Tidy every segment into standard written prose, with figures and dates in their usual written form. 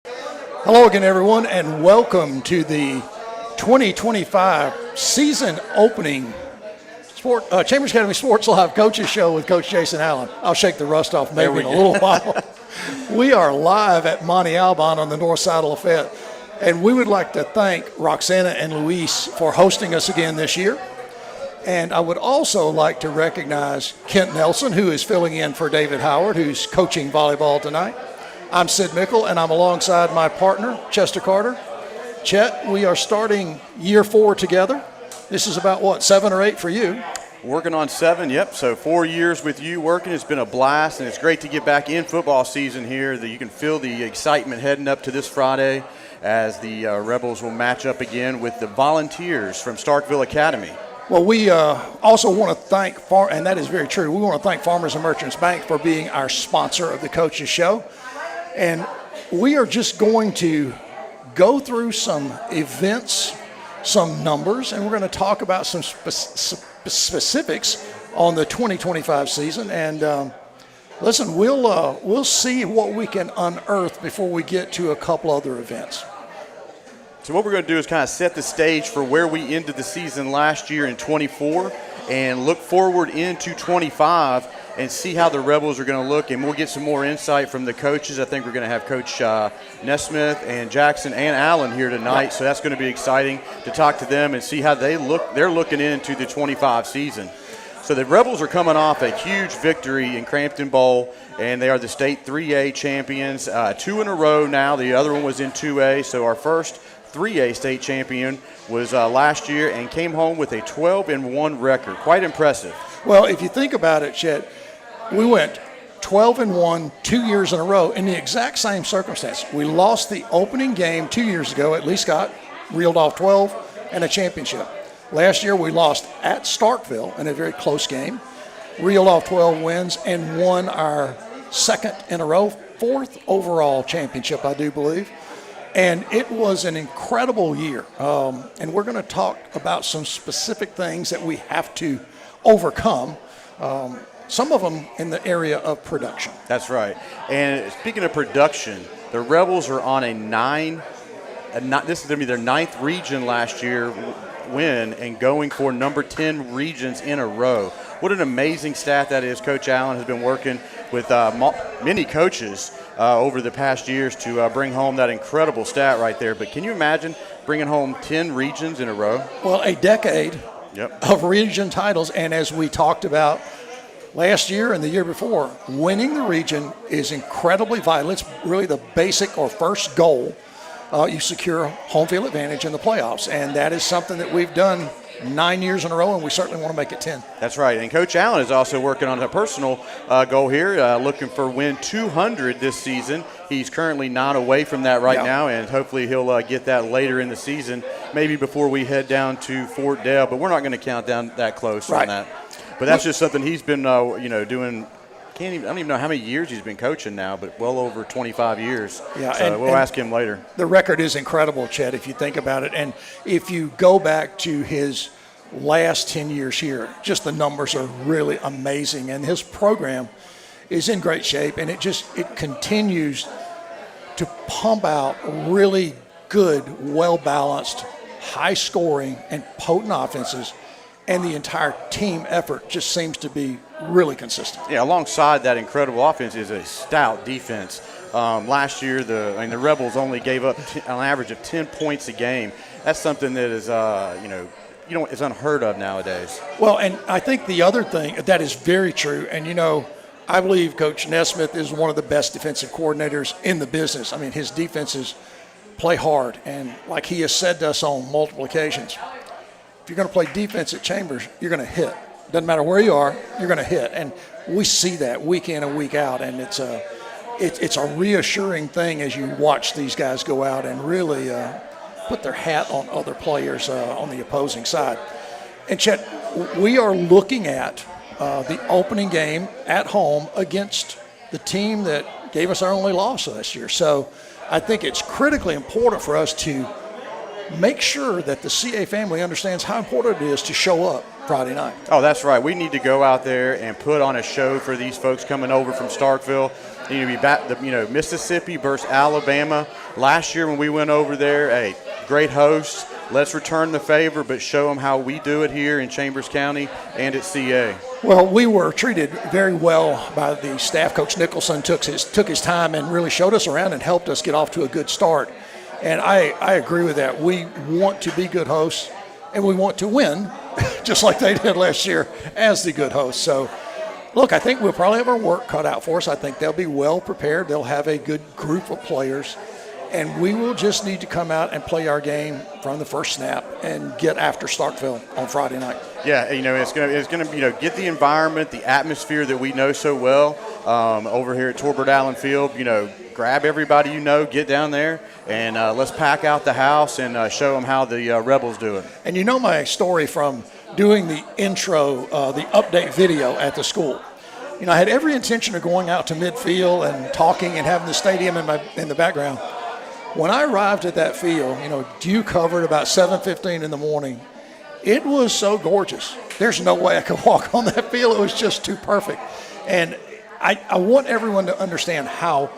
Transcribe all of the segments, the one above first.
Hello again, everyone, and welcome to the 2025 season opening Chambers Academy Sports Live Coaches Show with Coach Jason Allen. I'll shake the rust off maybe in a little while. We are live at Monte Alban on the north side of Lafayette, and we would like to thank Roxana and Luis for hosting us again this year. And I would also like to recognize Kent Nelson, who is filling in for David Howard, who's coaching volleyball tonight. I'm Sid Mickle, and I'm alongside my partner, Chester Carter. Chet, we are starting year 4 together. This is about, 7 or 8 for you? Working on 7, yep. So 4 years with you working. It's been a blast, and it's great to get back in football season here. That you can feel the excitement heading up to this Friday as the Rebels will match up again with the Volunteers from Starkville Academy. Well, we also want to thank, and that is very true, we want to thank Farmers and Merchants Bank for being our sponsor of the Coaches Show. And we are just going to go through some events, some numbers, and we're going to talk about some specifics on the 2025 season. And listen, we'll see what we can unearth before we get to a couple other events. So what we're going to do is kind of set the stage for where we ended the season last year in 24 and look forward into 25 and see how the Rebels are going to look. And we'll get some more insight from the coaches. I think we're going to have Coach Nesmith and Jackson and Allen here tonight. So that's going to be exciting to talk to them and see how they look. They're looking into the 25 season. So the Rebels are coming off a huge victory in Crampton Bowl, and they are the state 3A champions, 2 in a row now. The other one was in 2A. So our first 3A state champion was last year and came home with a 12-1 record. Quite impressive. Well, if you think about it, Chet, we went 12-1 2 years in a row in the exact same circumstance. We lost the opening game 2 years ago at Lee Scott, reeled off 12 and a championship. Last year we lost at Starkville in a very close game, reeled off 12 wins, and won our second in a row, 4th overall championship, I do believe. And it was an incredible year. And we're going to talk about some specific things that we have to overcome. Some of them in the area of production. That's right. And speaking of production, the Rebels are on this is going to be their 9th region last year win and going for number 10 regions in a row. What an amazing stat that is. Coach Allen has been working with many coaches over the past years to bring home that incredible stat right there. But can you imagine bringing home 10 regions in a row? Well, a decade of region titles. And as we talked about last year and the year before, winning the region is incredibly vital. It's really the basic or first goal. You secure home field advantage in the playoffs, and that is something that we've done 9 years in a row, and we certainly want to make it 10. That's right, and Coach Allen is also working on a personal goal here, looking for win 200 this season. He's currently 9 away from that right now, and hopefully he'll get that later in the season, maybe before we head down to Fort Dale, but we're not going to count down that close on that. But that's just something he's been, doing. I don't even know how many years he's been coaching now, but well over 25 years. Yeah, so we'll ask him later. The record is incredible, Chet, if you think about it. And if you go back to his last 10 years here, just the numbers are really amazing. And his program is in great shape, and it continues to pump out really good, well-balanced, high-scoring, and potent offenses. And the entire team effort just seems to be really consistent. Yeah, alongside that incredible offense is a stout defense. Last year, the Rebels only gave up an average of 10 points a game. That's something that is, is unheard of nowadays. Well, and I think the other thing that is very true, and I believe Coach Nesmith is one of the best defensive coordinators in the business. I mean, his defenses play hard, and like he has said to us on multiple occasions, if you're going to play defense at Chambers, you're going to hit. Doesn't matter where you are, you're going to hit. And we see that week in and week out, and it's a reassuring thing as you watch these guys go out and really put their hat on other players on the opposing side. And Chet, we are looking at the opening game at home against the team that gave us our only loss last year. So I think it's critically important for us to make sure that the CA family understands how important it is to show up Friday night. Oh, that's right. We need to go out there and put on a show for these folks coming over from Starkville. You need to be back, Mississippi versus Alabama. Last year when we went over there, hey, great hosts. Let's return the favor, but show them how we do it here in Chambers County and at CA. Well, we were treated very well by the staff. Coach Nicholson took his time and really showed us around and helped us get off to a good start. And I agree with that. We want to be good hosts, and we want to win, just like they did last year as the good hosts. So, look, I think we'll probably have our work cut out for us. I think they'll be well prepared. They'll have a good group of players. And we will just need to come out and play our game from the first snap and get after Starkville on Friday night. Yeah, it's gonna get the environment, the atmosphere that we know so well over here at Torbert Allen Field. Grab everybody get down there, and let's pack out the house and show them how the Rebels do it. And you know my story from doing the intro, the update video at the school. I had every intention of going out to midfield and talking and having the stadium in the background. When I arrived at that field, dew covered about 7:15 in the morning, it was so gorgeous. There's no way I could walk on that field. It was just too perfect. And I want everyone to understand how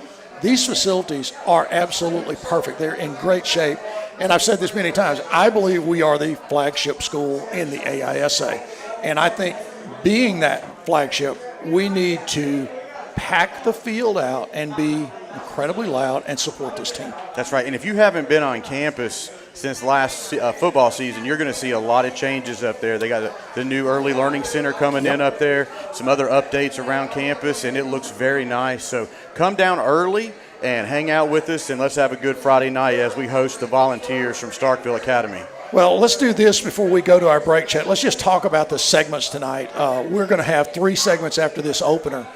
these facilities are absolutely perfect. They're in great shape. And I've said this many times, I believe we are the flagship school in the AISA. And I think being that flagship, we need to pack the field out and be incredibly loud and support this team. That's right. And if you haven't been on campus since last football season, you're going to see a lot of changes up there. They got the new Early Learning Center coming in up there, some other updates around campus, and it looks very nice. So come down early and hang out with us, and let's have a good Friday night as we host the Volunteers from Starkville Academy. Well, let's do this before we go to our break chat. Let's just talk about the segments tonight. We're going to have 3 segments after this opener.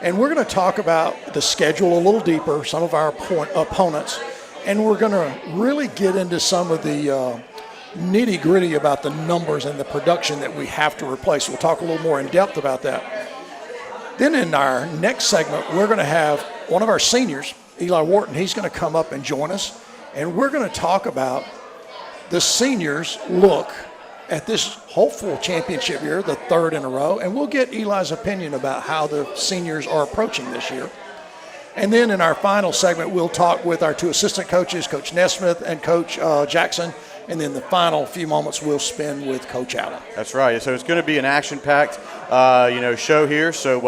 And we're going to talk about the schedule a little deeper, some of our opponents, and we're going to really get into some of the nitty-gritty about the numbers and the production that we have to replace. We'll talk a little more in depth about that. Then in our next segment, we're going to have one of our seniors, Eli Wharton. He's going to come up and join us, and we're going to talk about the seniors' look at this hopeful championship year, the 3rd in a row, and we'll get Eli's opinion about how the seniors are approaching this year. And then in our final segment, we'll talk with our 2 assistant coaches, Coach Nesmith and Coach Jackson, and then the final few moments we'll spend with Coach Allen. That's right. So it's going to be an action-packed, show here. So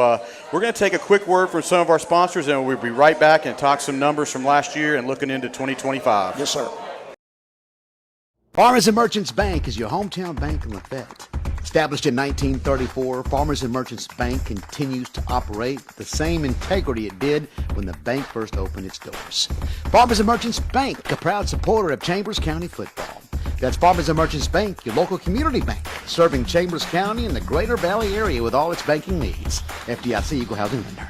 we're going to take a quick word from some of our sponsors, and we'll be right back and talk some numbers from last year and looking into 2025. Yes, sir. Farmers and Merchants Bank is your hometown bank in Lafayette. Established in 1934, Farmers and Merchants Bank continues to operate with the same integrity it did when the bank first opened its doors. Farmers and Merchants Bank, a proud supporter of Chambers County football. That's Farmers and Merchants Bank, your local community bank, serving Chambers County and the Greater Valley area with all its banking needs. FDIC Equal Housing Lender.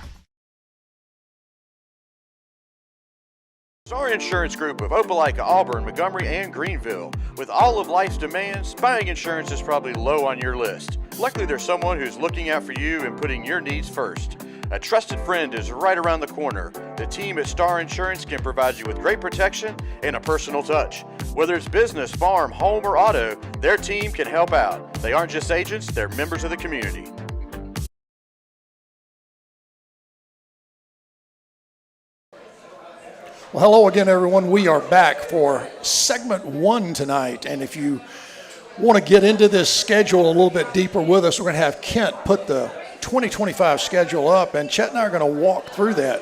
Star Insurance Group of Opelika, Auburn, Montgomery, and Greenville. With all of life's demands, buying insurance is probably low on your list. Luckily, there's someone who's looking out for you and putting your needs first. A trusted friend is right around the corner. The team at Star Insurance can provide you with great protection and a personal touch. Whether it's business, farm, home, or auto, their team can help out. They aren't just agents, they're members of the community. Well, hello again, everyone. We are back for segment 1 tonight. And if you want to get into this schedule a little bit deeper with us, we're going to have Kent put the 2025 schedule up, and Chet and I are going to walk through that.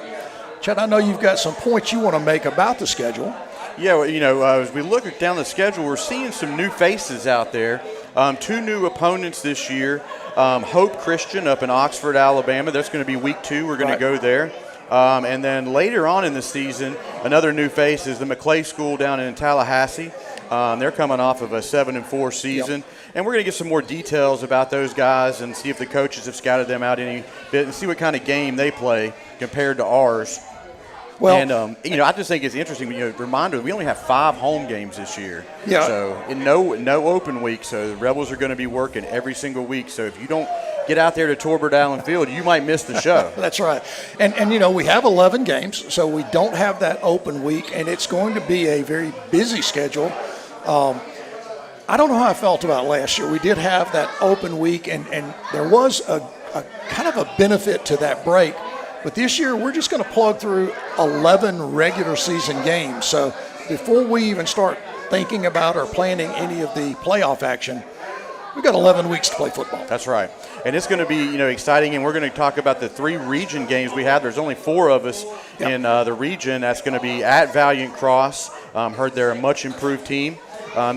Chet, I know you've got some points you want to make about the schedule. Yeah, well, as we look down the schedule, we're seeing some new faces out there. 2 new opponents this year. Hope Christian up in Oxford, Alabama. That's going to be week 2. We're going to go there. And then later on in the season, another new face is the McClay School down in Tallahassee. They're coming off of a 7-4 season. Yep. And we're going to get some more details about those guys and see if the coaches have scouted them out any bit and see what kind of game they play compared to ours. Well, and, I just think it's interesting. Reminder, we only have 5 home games this year. Yeah. So no open week. So the Rebels are going to be working every single week. So if you don't get out there to Torbert Allen Field, you might miss the show. That's right. And we have 11 games, so we don't have that open week, and it's going to be a very busy schedule. I don't know how I felt about last year. We did have that open week, and there was a kind of a benefit to that break. But this year, we're just going to plug through 11 regular season games. So before we even start thinking about or planning any of the playoff action, we've got 11 weeks to play football. That's right. And it's going to be, exciting, and we're going to talk about the 3 region games we have. There's only 4 of us in the region. That's going to be at Valiant Cross. Heard they're a much improved team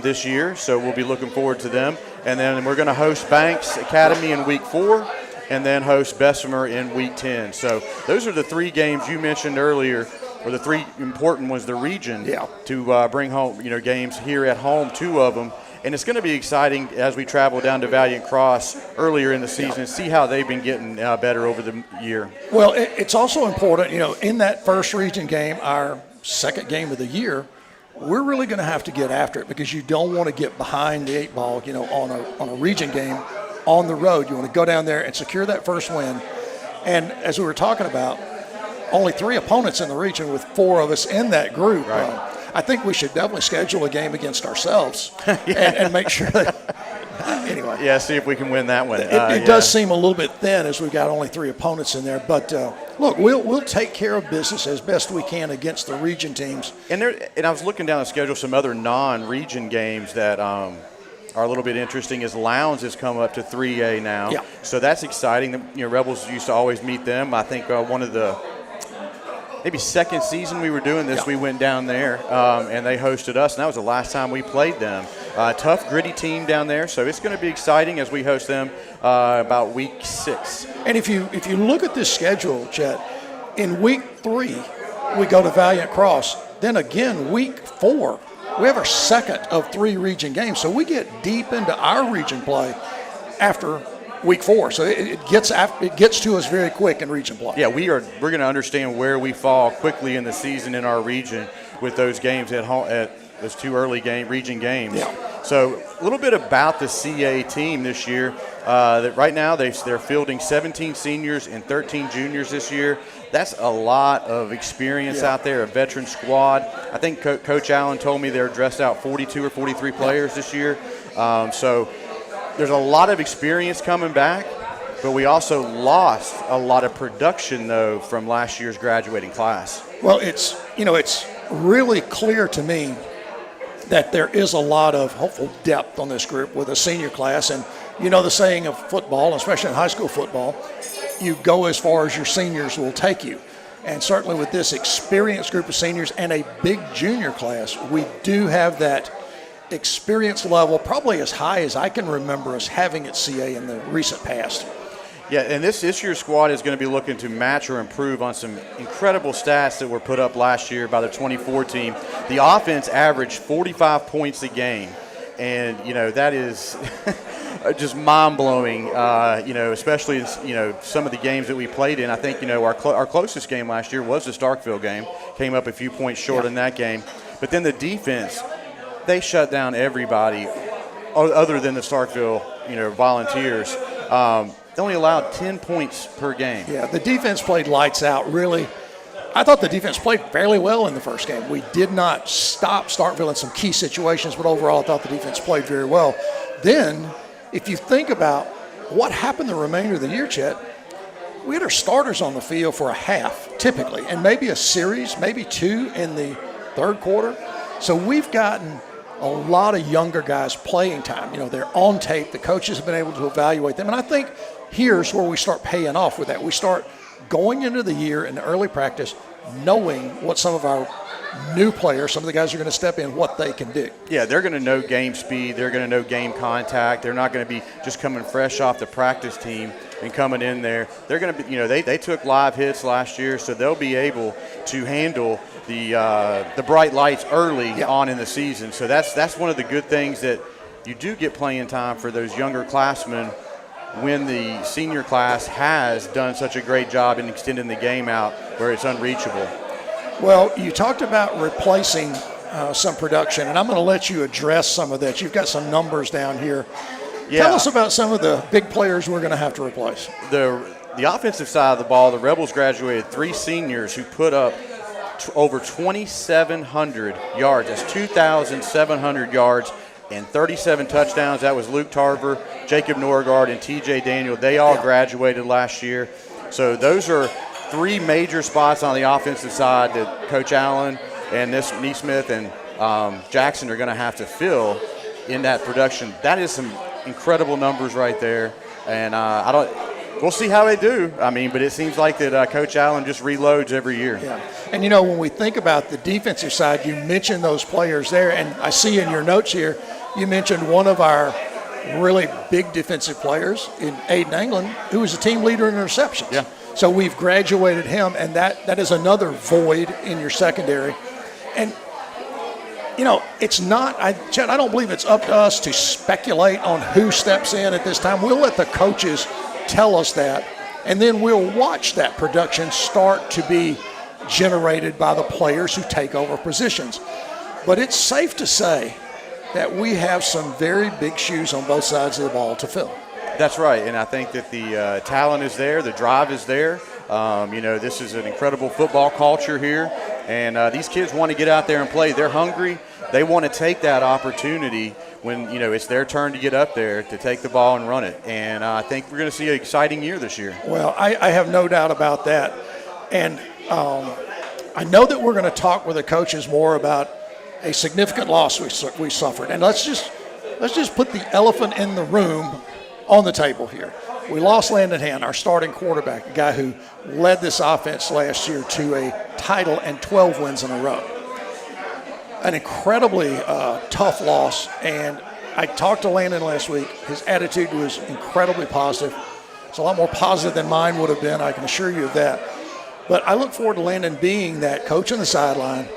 this year, so we'll be looking forward to them. And then we're going to host Banks Academy in week 4, and then host Bessemer in week 10. So those are the 3 games you mentioned earlier, or the 3 important ones, the region, to bring home, games here at home, 2 of them. And it's going to be exciting as we travel down to Valiant Cross earlier in the season and see how they've been getting better over the year. Well, it's also important, in that first region game, our second game of the year, we're really going to have to get after it because you don't want to get behind the 8 ball, on a region game on the road. You want to go down there and secure that first win. And as we were talking about, only 3 opponents in the region with 4 of us in that group. Right. I think we should definitely schedule a game against ourselves and make sure that anyway. Yeah, see if we can win that one. It does seem a little bit thin as we've got only 3 opponents in there. But, look, we'll take care of business as best we can against the region teams. And I was looking down the schedule, some other non-region games that are a little bit interesting is Lowndes has come up to 3A now. Yeah. So that's exciting. Rebels used to always meet them. I think one of the maybe second season we were doing this, we went down there and they hosted us, and that was the last time we played them. Tough, gritty team down there, so it's going to be exciting as we host them about week 6. And if you look at this schedule, Chet, in week 3 we go to Valiant Cross. Then again, week 4 we have our second of 3 region games, so we get deep into our region play after week 4, so it gets to us very quick in region play. Yeah, we're going to understand where we fall quickly in the season in our region with those games at home, at those 2 early region games. Yeah. So a little bit about the CA team this year. That right now they're fielding 17 seniors and 13 juniors this year. That's a lot of experience out there, a veteran squad. I think Coach Allen told me they're dressed out 42 or 43 players this year. So there's a lot of experience coming back, but we also lost a lot of production, though, from last year's graduating class. Well, it's really clear to me that there is a lot of hopeful depth on this group with a senior class. And the saying of football, especially in high school football, you go as far as your seniors will take you. And certainly with this experienced group of seniors and a big junior class, we do have that experience level probably as high as I can remember us having at CA in the recent past. Yeah, and this year's squad is going to be looking to match or improve on some incredible stats that were put up last year by the 24 team. The offense averaged 45 points a game, and that is just mind-blowing. Especially in some of the games that we played in. I think our closest game last year was the Starkville game. Came up a few points short in that game, but then the defense, they shut down everybody other than the Starkville, Volunteers. They only allowed 10 points per game. Yeah, the defense played lights out, really. I thought the defense played fairly well in the first game. We did not stop Starkville in some key situations, but overall I thought the defense played very well. Then, if you think about what happened the remainder of the year, Chet, we had our starters on the field for a half, typically, and maybe a series, maybe 2 in the third quarter. So we've gotten a lot of younger guys playing time. They're on tape. The coaches have been able to evaluate them. And I think here's where we start paying off with that. We start going into the year in the early practice knowing what some of our new players, some of the guys are going to step in, what they can do. Yeah, they're going to know game speed. They're going to know game contact. They're not going to be just coming fresh off the practice team and coming in there. They're going to be, they took live hits last year, so they'll be able to handle the bright lights early on in the season. So that's one of the good things, that you do get playing time for those younger classmen when the senior class has done such a great job in extending the game out where it's unreachable. Well, you talked about replacing some production, and I'm going to let you address some of that. You've got some numbers down here. Yeah. Tell us about some of the big players we're going to have to replace. The offensive side of the ball, the Rebels graduated 3 seniors who put up over 2,700 yards. That's 2,700 yards and 37 touchdowns. That was Luke Tarver, Jacob Norgard, and TJ Daniel. They all graduated last year. So those are 3 major spots on the offensive side that Coach Allen and this Neesmith and Jackson are going to have to fill in that production. That is some incredible numbers right there. And we'll see how they do. I mean, but it seems like that Coach Allen just reloads every year. Yeah. And, you know, when we think about the defensive side, you mentioned those players there. And I see in your notes here, you mentioned one of our really big defensive players in Aiden England, who was a team leader in interceptions. Yeah. So we've graduated him, and that is another void in your secondary. And, you know, it's not, Chad, I don't believe it's up to us to speculate on who steps in at this time. We'll let the coaches tell us that, and then we'll watch that production start to be generated by the players who take over positions. But it's safe to say that we have some very big shoes on both sides of the ball to fill. That's right, and I think that the talent is there, the drive is there. You know, this is an incredible football culture here, and these kids want to get out there and play. They're hungry. They want to take that opportunity when, you know, it's their turn to get up there to take the ball and run it. And I think we're going to see an exciting year this year. Well, I have no doubt about that. And I know that we're going to talk with the coaches more about a significant loss we suffered. And let's just put the elephant in the room on the table here. We lost Landon Hand, our starting quarterback, a guy who led this offense last year to a title and 12 wins in a row. An incredibly tough loss, and I talked to Landon last week. His attitude was incredibly positive. It's a lot more positive than mine would have been, I can assure you of that. But I look forward to Landon being that coach on the sideline,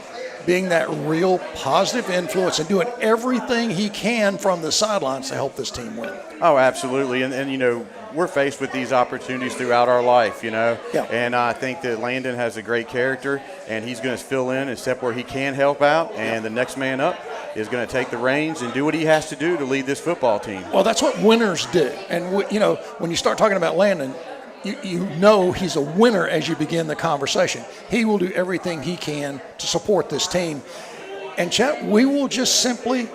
being that real positive influence and doing everything he can from the sidelines to help this team win. Oh, absolutely. And you know, we're faced with these opportunities throughout our life, you know. Yeah. And I think that Landon has a great character, and he's going to fill in and step where he can help out. And the next man up is going to take the reins and do what he has to do to lead this football team. Well, that's what winners do. And, you know, when you start talking about Landon, you know he's a winner as you begin the conversation. He will do everything he can to support this team. And, Chet, we will just simply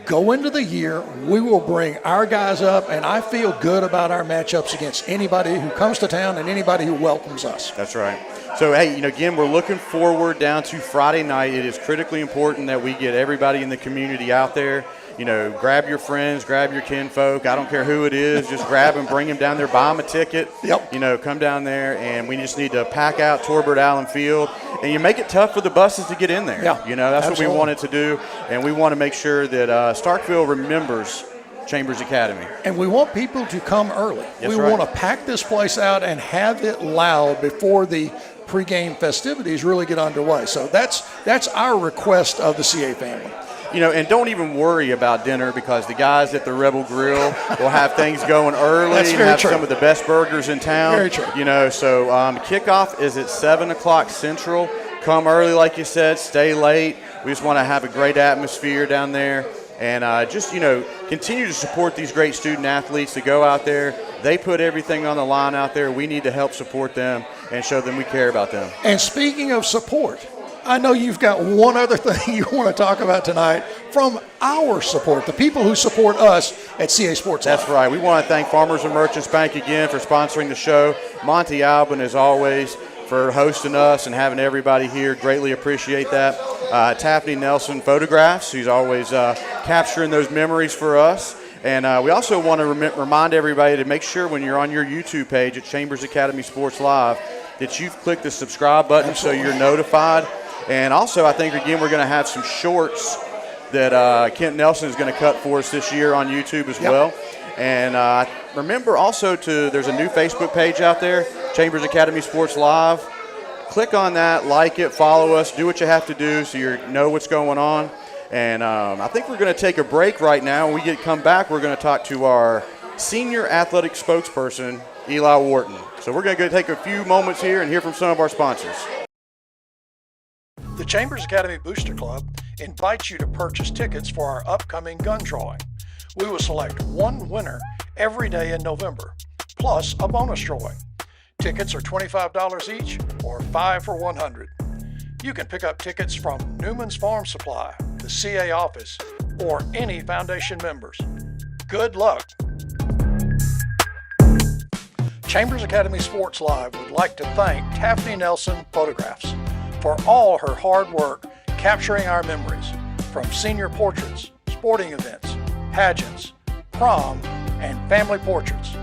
go into the year, we will bring our guys up, and I feel good about our matchups against anybody who comes to town and anybody who welcomes us. That's right. So, hey, you know, again, we're looking forward down to Friday night. It is critically important that we get everybody in the community out there. You know, grab your friends, grab your kinfolk. I don't care who it is. Just grab them, bring them down there, buy them a ticket. Yep. You know, come down there, and we just need to pack out Torbert Allen Field. And you make it tough for the buses to get in there. Yeah, you know, that's absolutely. what we wanted to do. And we want to make sure that Starkville remembers Chambers Academy. And we want people to come early. That's we right. want to pack this place out and have it loud before the pregame festivities really get underway. So that's our request of the CA family. You know, and don't even worry about dinner because the guys at the Rebel Grill will have things going early. That's very have true. Some of the best burgers in town. Very true. You know, so kickoff is at 7 o'clock Central. Come early, like you said. Stay late. We just want to have a great atmosphere down there. And just, you know, continue to support these great student athletes that go out there. They put everything on the line out there. We need to help support them and show them we care about them. And speaking of support, I know you've got one other thing you want to talk about tonight from our support, the people who support us at CA Sports Live. That's right. We want to thank Farmers and Merchants Bank again for sponsoring the show. Monty Albin, as always, for hosting us and having everybody here. Greatly appreciate that. Taffany Nelson Photographs, who's always capturing those memories for us. And we also want to remind everybody to make sure when you're on your YouTube page at Chambers Academy Sports Live that you've clicked the subscribe button. Absolutely. So you're notified. And also, I think, again, we're going to have some shorts that Kent Nelson is going to cut for us this year on YouTube as well. And remember also there's a new Facebook page out there, Chambers Academy Sports Live. Click on that, like it, follow us, do what you have to do so you know what's going on. And I think we're going to take a break right now. When we come back, we're going to talk to our senior athletic spokesperson, Eli Wharton. So we're going to go take a few moments here and hear from some of our sponsors. The Chambers Academy Booster Club invites you to purchase tickets for our upcoming gun drawing. We will select one winner every day in November, plus a bonus drawing. Tickets are $25 each or 5 for $100. You can pick up tickets from Newman's Farm Supply, the CA office, or any foundation members. Good luck. Chambers Academy Sports Live would like to thank Taffany Nelson Photographs for all her hard work capturing our memories from senior portraits, sporting events, pageants, prom, and family portraits.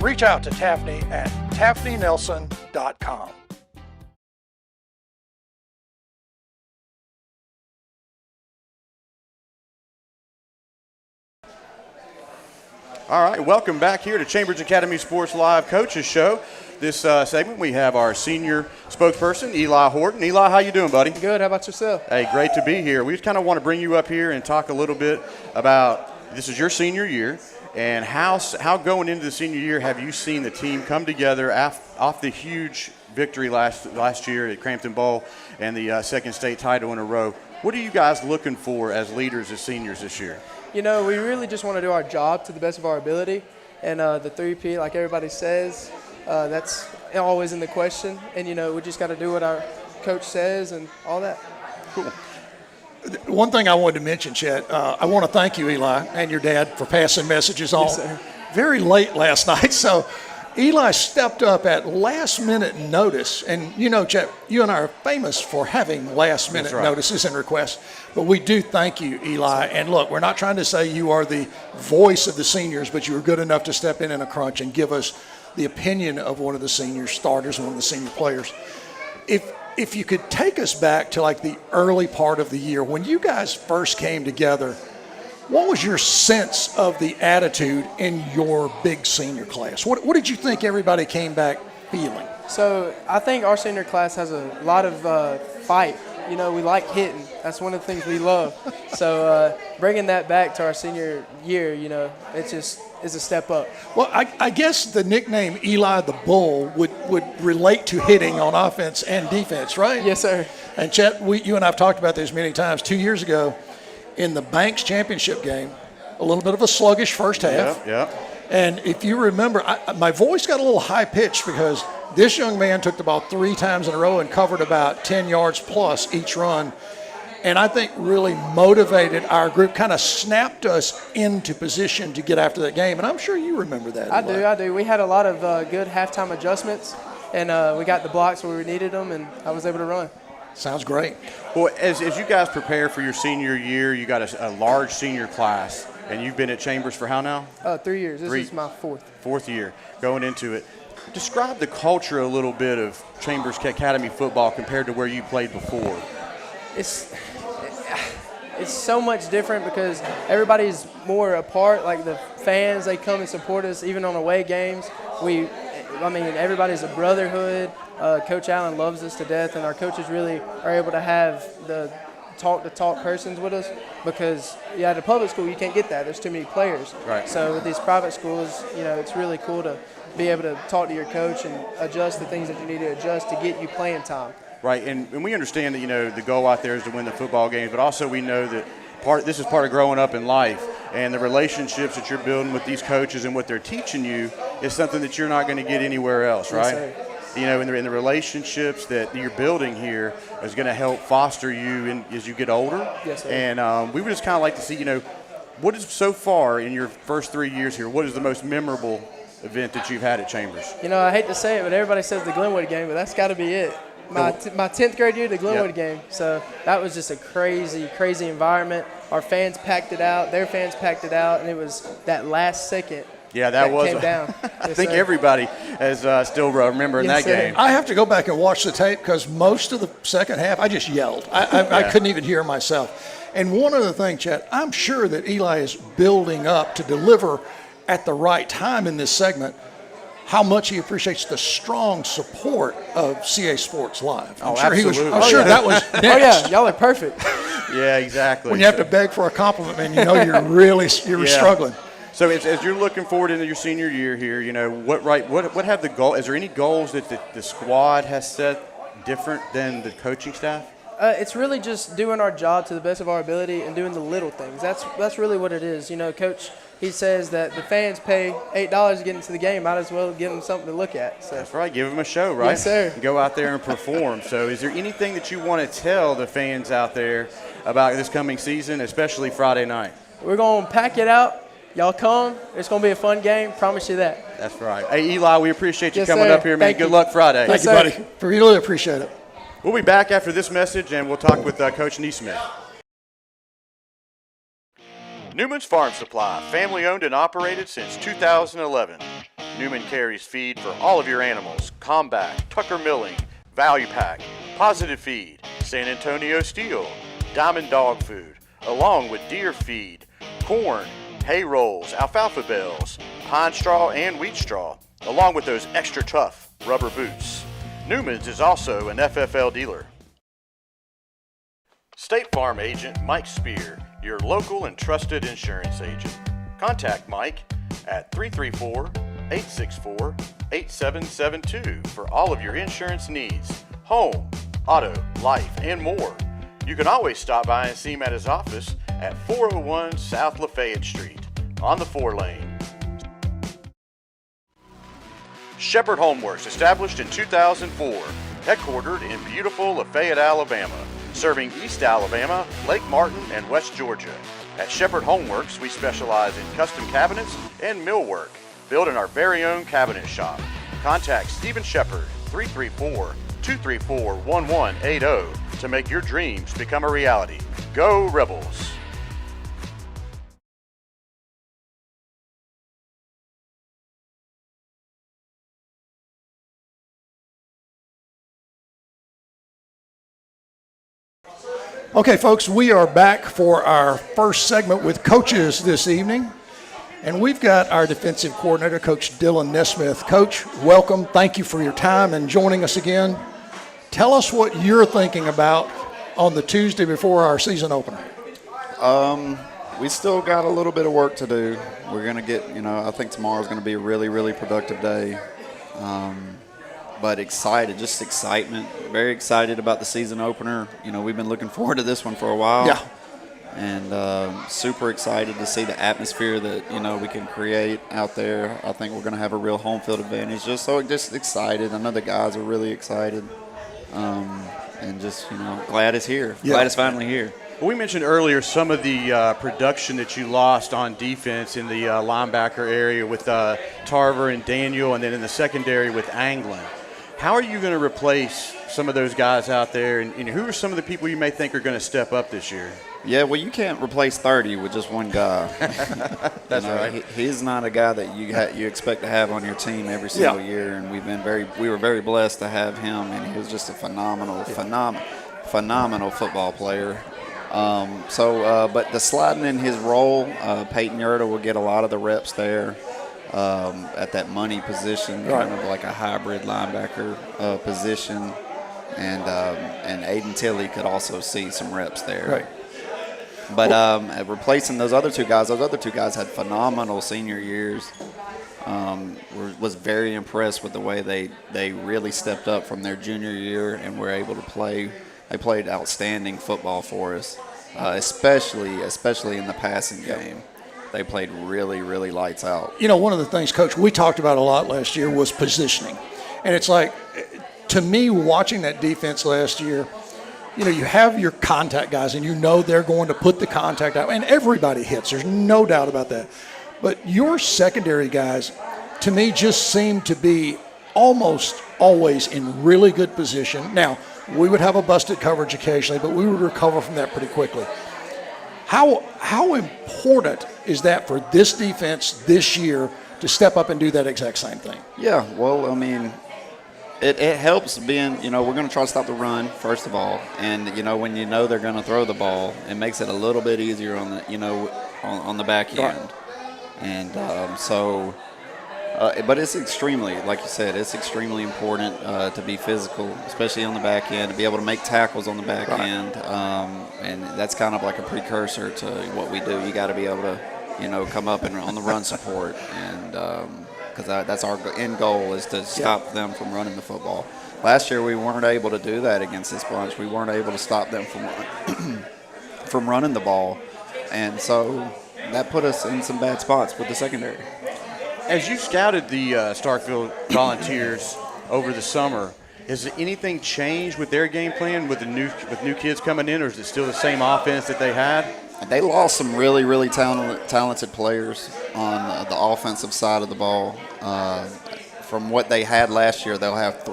Reach out to Taffany at taffanynelson.com. All right, welcome back here to Chambers Academy Sports Live Coaches Show. This segment, we have our senior spokesperson, Eli Horton. Eli, how you doing, buddy? Good. How about yourself? Hey, great to be here. We just kind of want to bring you up here and talk a little bit about, this is your senior year, and how going into the senior year have you seen the team come together off the huge victory last year at Crampton Bowl and the second state title in a row? What are you guys looking for as leaders, as seniors this year? You know, we really just want to do our job to the best of our ability. And the 3P, like everybody says, that's always in the question. And, you know, we just got to do what our coach says and all that. Cool. One thing I wanted to mention, Chet, I want to thank you, Eli, and your dad for passing messages on very late last night. So Eli stepped up at last-minute notice. And, you know, Chet, you and I are famous for having last-minute notices and requests. But we do thank you, Eli. And, look, we're not trying to say you are the voice of the seniors, but you were good enough to step in a crunch and give us the opinion of one of the senior starters, one of the senior players. If you could take us back to, like, the early part of the year, when you guys first came together, what was your sense of the attitude in your big senior class? What did you think everybody came back feeling? So I think our senior class has a lot of fight. You know, we like hitting. That's one of the things we love. So bringing that back to our senior year, you know, it just is a step up. Well, I guess the nickname Eli the Bull would relate to hitting on offense and defense, right? Yes, sir. And Chet, you and I have talked about this many times. 2 years ago, in the Banks championship game, a little bit of a sluggish first half. Yeah. And if you remember, my voice got a little high-pitched because this young man took the ball 3 times in a row and covered about 10 yards plus each run. And I think really motivated our group, kind of snapped us into position to get after that game. And I'm sure you remember that. I do. We had a lot of good halftime adjustments, and we got the blocks where we needed them, and I was able to run. Sounds great. Well, as you guys prepare for your senior year, you got a large senior class, and you've been at Chambers for how now? 3 years. This is my fourth. Fourth year going into it. Describe the culture a little bit of Chambers Academy football compared to where you played before. It's so much different because everybody's more apart. Like the fans, they come and support us even on away games. Everybody's a brotherhood. Coach Allen loves us to death, and our coaches really are able to have the talk-to-talk persons with us because at a public school you can't get that. There's too many players. Right. So with these private schools, you know, it's really cool to be able to talk to your coach and adjust the things that you need to adjust to get you playing time. Right, and we understand that, you know, the goal out there is to win the football games, but also we know that this is part of growing up in life, and the relationships that you're building with these coaches and what they're teaching you is something that you're not going to get anywhere else, right? Yes, sir. You know, in the relationships that you're building here is going to help foster you as you get older. Yes, sir. And we would just kind of like to see, you know, what is so far in your first 3 years here, what is the most memorable event that you've had at Chambers? You know, I hate to say it, but everybody says the Glenwood game, but that's got to be it. My 10th grade year, the Glenwood game. So that was just a crazy, crazy environment. Our fans packed it out. Their fans packed it out. And it was that last second that came down. I think everybody has still remembering that game. I have to go back and watch the tape because most of the second half, I just yelled. I couldn't even hear myself. And one other thing, Chet, I'm sure that Eli is building up to deliver at the right time in this segment how much he appreciates the strong support of CA Sports Live. I'm sure absolutely. I'm sure that was next. Oh, yeah, y'all are perfect. Yeah, exactly. When you have to beg for a compliment, man, you know you're struggling. So as you're looking forward into your senior year here, you know, what have the goal? Is there any goals that the squad has set different than the coaching staff? It's really just doing our job to the best of our ability and doing the little things. That's really what it is. You know, Coach he says that the fans pay $8 to get into the game. Might as well give them something to look at. So. That's right. Give them a show, right? Yes, sir. Go out there and perform. So is there anything that you want to tell the fans out there about this coming season, especially Friday night? We're going to pack it out. Y'all come. It's going to be a fun game. Promise you that. That's right. Hey, Eli, we appreciate you Yes, coming sir. up here, man. Thank Good you. luck Friday. Thank you, sir. buddy. Really appreciate it. We'll be back after this message, and we'll talk with Coach Neesmith. Newman's Farm Supply, family owned and operated since 2011. Newman carries feed for all of your animals: Combat, Tucker Milling, Value Pack, Positive Feed, San Antonio Steel, Diamond Dog Food, along with deer feed, corn, hay rolls, alfalfa bales, pine straw, and wheat straw, along with those extra tough rubber boots. Newman's is also an FFL dealer. State Farm agent Mike Spear, your local and trusted insurance agent. Contact Mike at 334-864-8772 for all of your insurance needs: home, auto, life, and more. You can always stop by and see him at his office at 401 South Lafayette Street on the 4-lane. Shepherd Homeworks, established in 2004, headquartered in beautiful Lafayette, Alabama, serving East Alabama, Lake Martin, and West Georgia. At Shepherd Homeworks, we specialize in custom cabinets and millwork, built in our very own cabinet shop. Contact Stephen Shepherd, 334-234-1180 to make your dreams become a reality. Go Rebels! Okay, folks, we are back for our first segment with coaches this evening. And we've got our defensive coordinator, Coach Dylan Nesmith. Coach, welcome. Thank you for your time and joining us again. Tell us what you're thinking about on the Tuesday before our season opener. We still got a little bit of work to do. We're going to get, I think tomorrow's going to be a really, really productive day. But excited, just excitement. Very excited about the season opener. We've been looking forward to this one for a while. Yeah. And super excited to see the atmosphere that, we can create out there. I think we're going to have a real home field advantage. Just excited. I know the guys are really excited. And just, glad it's here. Yeah. Glad it's finally here. Well, we mentioned earlier some of the production that you lost on defense in the linebacker area with Tarver and Daniel, and then in the secondary with Anglin. How are you going to replace some of those guys out there, and who are some of the people you may think are going to step up this year? Yeah, well, you can't replace 30 with just one guy. That's right. He's not a guy that you expect to have on your team every single year, and we were very blessed to have him, and he was just a phenomenal football player. But the sliding in his role, Peyton Yerta will get a lot of the reps there. At that money position, kind of like a hybrid linebacker position, and Aiden Tilley could also see some reps there. Right. But replacing those other two guys had phenomenal senior years. Was very impressed with the way they really stepped up from their junior year and were able to play. They played outstanding football for us, especially in the passing game. They played really, really lights out. One of the things, Coach, we talked about a lot last year was positioning. And it's like, to me, watching that defense last year, you have your contact guys, and they're going to put the contact out. And everybody hits. There's no doubt about that. But your secondary guys, to me, just seem to be almost always in really good position. Now, we would have a busted coverage occasionally, but we would recover from that pretty quickly. How important is that for this defense this year to step up and do that exact same thing? Yeah, well, it helps being, we're going to try to stop the run, first of all. And, when they're going to throw the ball, it makes it a little bit easier on the, on the back end. Right. And but it's extremely, like you said, it's extremely important to be physical, especially on the back end, to be able to make tackles on the back end. And that's kind of like a precursor to what we do. You got to be able to, come up and on the run support. And because that's our end goal is to stop them from running the football. Last year we weren't able to do that against this bunch. We weren't able to stop them from running the ball. And so that put us in some bad spots with the secondary. As you scouted the Starkville Volunteers over the summer, has anything changed with their game plan with new kids coming in, or is it still the same offense that they had? They lost some really, really talented players on the offensive side of the ball. From what they had last year, they'll have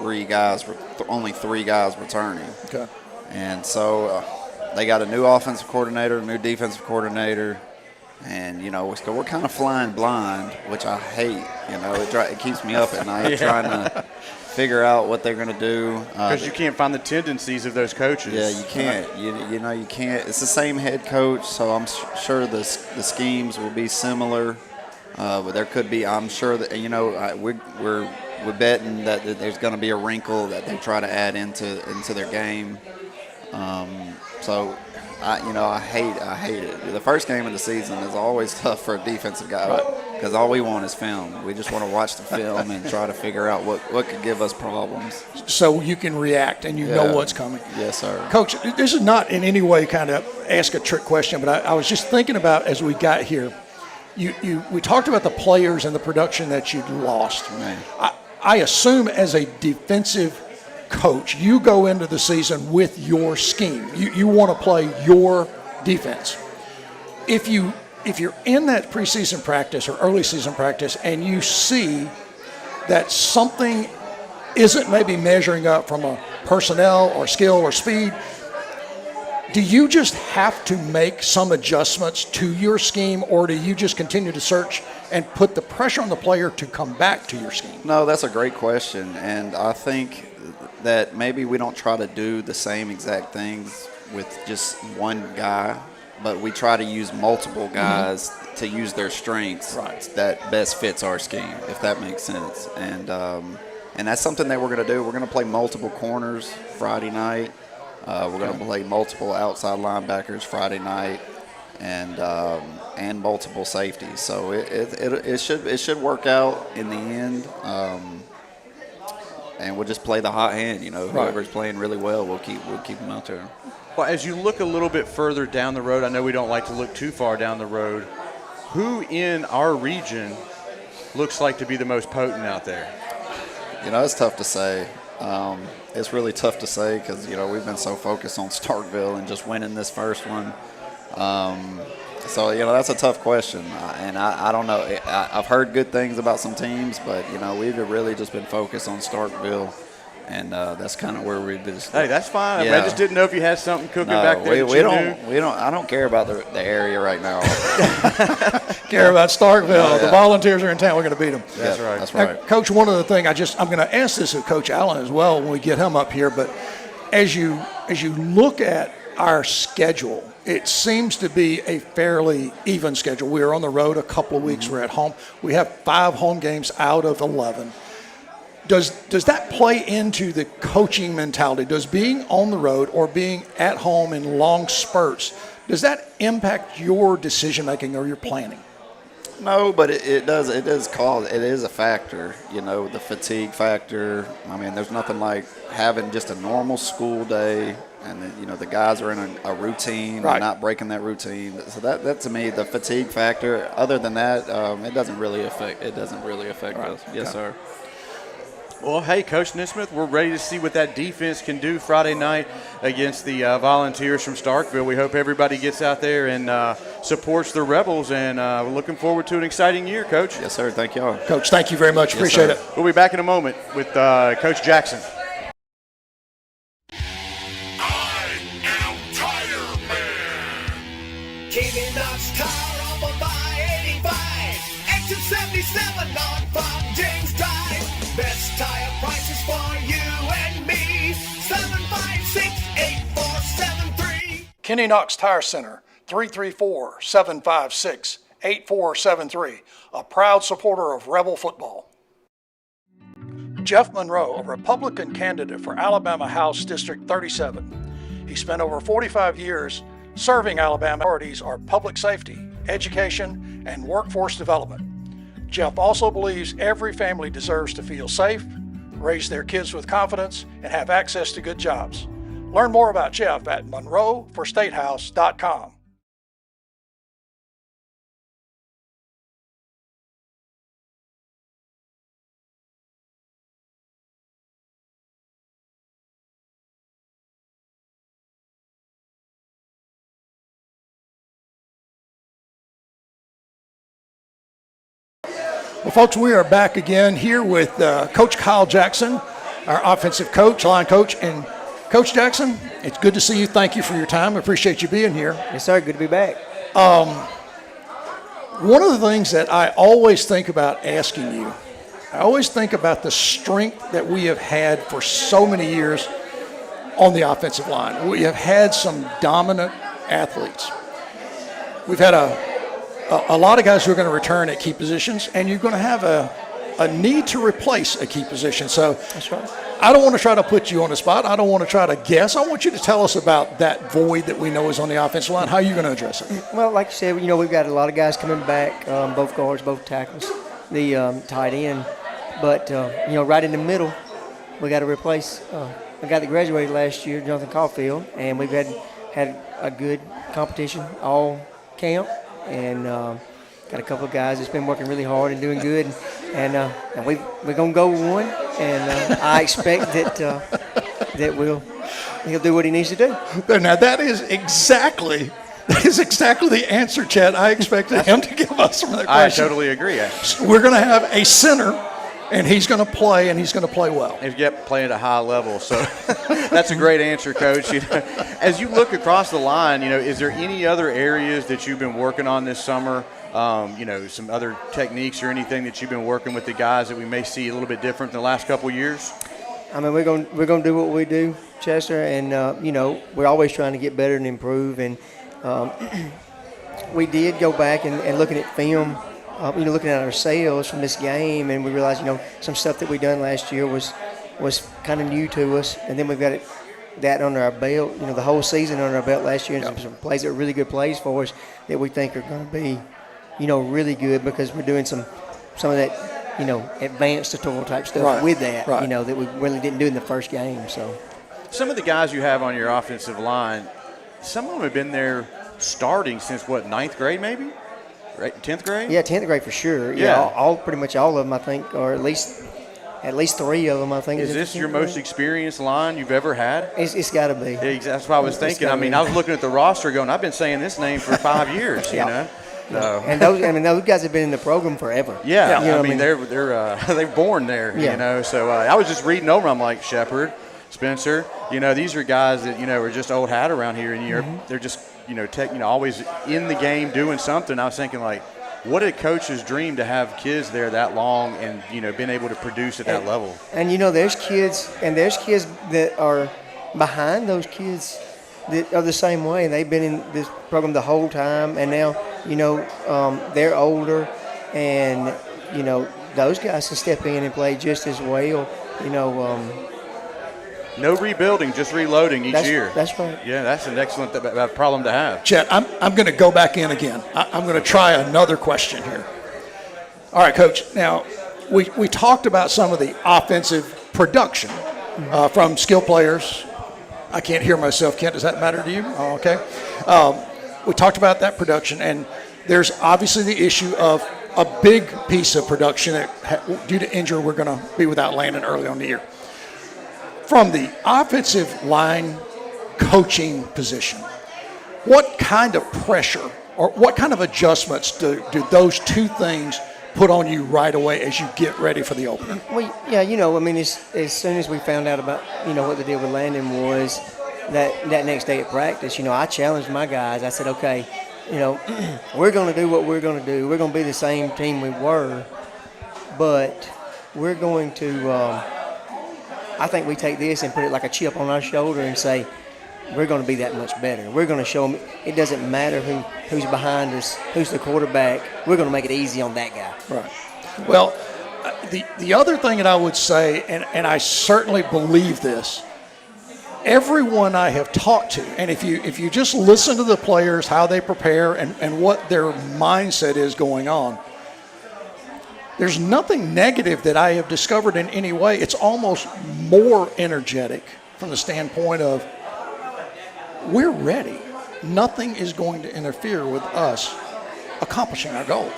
only three guys returning. Okay. And so they got a new offensive coordinator, a new defensive coordinator, and, so we're kind of flying blind, which I hate. It keeps me up at night trying to figure out what they're going to do. Because you can't find the tendencies of those coaches. Yeah, you can't. You can't. It's the same head coach, so I'm sure the schemes will be similar. But there could be. I'm sure that we're betting that there's going to be a wrinkle that they try to add into their game. So I hate it. The first game of the season is always tough for a defensive guy because all we want is film. We just want to watch the film and try to figure out what could give us problems. So you can react and you know what's coming. Yes, sir. Coach, this is not in any way kind of ask a trick question, but I was just thinking about as we got here, we talked about the players and the production that you'd lost. Man. I assume as a defensive coach, you go into the season with your scheme. You want to play your defense. If you're in that preseason practice or early season practice and you see that something isn't maybe measuring up from a personnel or skill or speed, do you just have to make some adjustments to your scheme, or do you just continue to search and put the pressure on the player to come back to your scheme? No, that's a great question, and I think that maybe we don't try to do the same exact things with just one guy, but we try to use multiple guys to use their strengths that best fits our scheme, if that makes sense. And that's something that we're going to do. We're going to play multiple corners Friday night. We're going to play multiple outside linebackers Friday night, and multiple safeties. So it should work out in the end. And we'll just play the hot hand. Whoever's playing really well, we'll keep them out there. Well, as you look a little bit further down the road, I know we don't like to look too far down the road. Who in our region looks like to be the most potent out there? It's tough to say. It's really tough to say because, we've been so focused on Starkville and just winning this first one. So, that's a tough question. And I don't know. I've heard good things about some teams, but, we've really just been focused on Starkville. And that's kind of where we just. Hey, that's fine. Yeah. I just didn't know if you had something cooking back there. We don't. I don't care about the area right now. Care about Starkville. Yeah. The Volunteers are in town. We're going to beat them. That's right. That's right. Now, Coach, one other thing, I'm going to ask this of Coach Allen as well when we get him up here. But as you look at our schedule, it seems to be a fairly even schedule. We are on the road a couple of weeks. We're at home. We have 5 home games out of 11. Does that play into the coaching mentality? Does being on the road or being at home in long spurts, does that impact your decision making or your planning? No, but it does. It is called. It is a factor. The fatigue factor. I mean, there's nothing like having just a normal school day, and then, the guys are in a routine, and not breaking that routine. So that to me, the fatigue factor. Other than that, it doesn't really affect. It doesn't really affect us. Yes, sir. Well, hey, Coach Nesmith, we're ready to see what that defense can do Friday night against the Volunteers from Starkville. We hope everybody gets out there and supports the Rebels, and we're looking forward to an exciting year, Coach. Yes, sir. Thank y'all. Coach, thank you very much. Yes, Appreciate sir. it. We'll be back in a moment with Coach Jackson. Keeping us tire up on by 85. Exit 77 on from James Drive. Best tire prices for you and me. 756-8473. Kenny Knox Tire Center, 334-756-8473. A proud supporter of Rebel football. Jeff Monroe, a Republican candidate for Alabama House District 37. He spent over 45 years serving Alabama priorities are public safety, education, and workforce development. Jeff also believes every family deserves to feel safe, raise their kids with confidence, and have access to good jobs. Learn more about Jeff at monroeforstatehouse.com. Well, folks, we are back again here with Coach Kyle Jackson, our offensive coach, line coach. And Coach Jackson, it's good to see you. Thank you for your time. I appreciate you being here. Yes, sir. Good to be back. One of the things that I always think about asking you, I always think about the strength that we have had for so many years on the offensive line. We have had some dominant athletes. We've had a lot of guys who are going to return at key positions, and you're going to have a need to replace a key position. So That's right. I don't want to try to put you on the spot. I don't want to try to guess. I want you to tell us about that void that we know is on the offensive line. How are you going to address it? Well, like you said, we've got a lot of guys coming back, both guards, both tackles, the tight end. But, right in the middle, we got to replace a guy that graduated last year, Jonathan Caulfield, and we've had a good competition all camp. And got a couple of guys that's been working really hard and doing good, and we're gonna go with one, and I expect that he'll do what he needs to do. Now that is exactly the answer, Chad. I expected him to give us from that I question. totally agree. We're going to have a center, and he's going to play, and he's going to play well. He's playing at a high level, so that's a great answer, Coach. As you look across the line, is there any other areas that you've been working on this summer? Some other techniques or anything that you've been working with the guys that we may see a little bit different in the last couple of years? I mean, we're gonna do what we do, Chester, and we're always trying to get better and improve. And we did go back and looking at film. Looking at ourselves from this game, and we realized, some stuff that we done last year was kind of new to us, and then we've got that under our belt, the whole season under our belt last year, and some plays that were really good plays for us that we think are going to be, really good because we're doing some of that, advanced tutorial type stuff with that, that we really didn't do in the first game. So, some of the guys you have on your offensive line, some of them have been there starting since ninth grade maybe? Right, 10th grade? Yeah, 10th grade for sure. Yeah. Pretty much all of them, I think, or at least 3 of them, I think. Is this your most experienced line you've ever had? It's got to be. Yeah, that's what I was thinking. I mean, I was looking at the roster going, I've been saying this name for 5 years, Yeah. So. And those guys have been in the program forever. Yeah, You know I what mean, they're born there, Yeah. So I was just reading over. I'm like, Shepard, Spencer, these are guys that are just old hat around here, and they're just always in the game doing something. I was thinking like, what a coach's dream to have kids there that long and being able to produce at that level. And there's kids that are behind those kids that are the same way. They've been in this program the whole time, and now they're older, and those guys can step in and play just as well. No rebuilding, just reloading each year. That's right. Yeah, that's an excellent problem to have. Chet, I'm going to go back in again. I'm going to try another question here. All right, Coach. Now, we talked about some of the offensive production from skill players. I can't hear myself, Kent. Does that matter to you? Oh, okay. We talked about that production, and there's obviously the issue of a big piece of production that, due to injury, we're going to be without Landon early on in the year. From the offensive line coaching position, what kind of pressure or what kind of adjustments do those two things put on you right away as you get ready for the opener? Well, yeah, as soon as we found out about, what the deal with Landon was that next day at practice, I challenged my guys. I said, okay, we're going to do what we're going to do. We're going to be the same team we were, but we're going to I think we take this and put it like a chip on our shoulder and say, we're going to be that much better. We're going to show them it doesn't matter who's behind us, who's the quarterback. We're going to make it easy on that guy. Right. Well, the other thing that I would say, and I certainly believe this, everyone I have talked to, and if you just listen to the players, how they prepare and what their mindset is going on, there's nothing negative that I have discovered in any way. It's almost more energetic from the standpoint of we're ready. Nothing is going to interfere with us accomplishing our goals.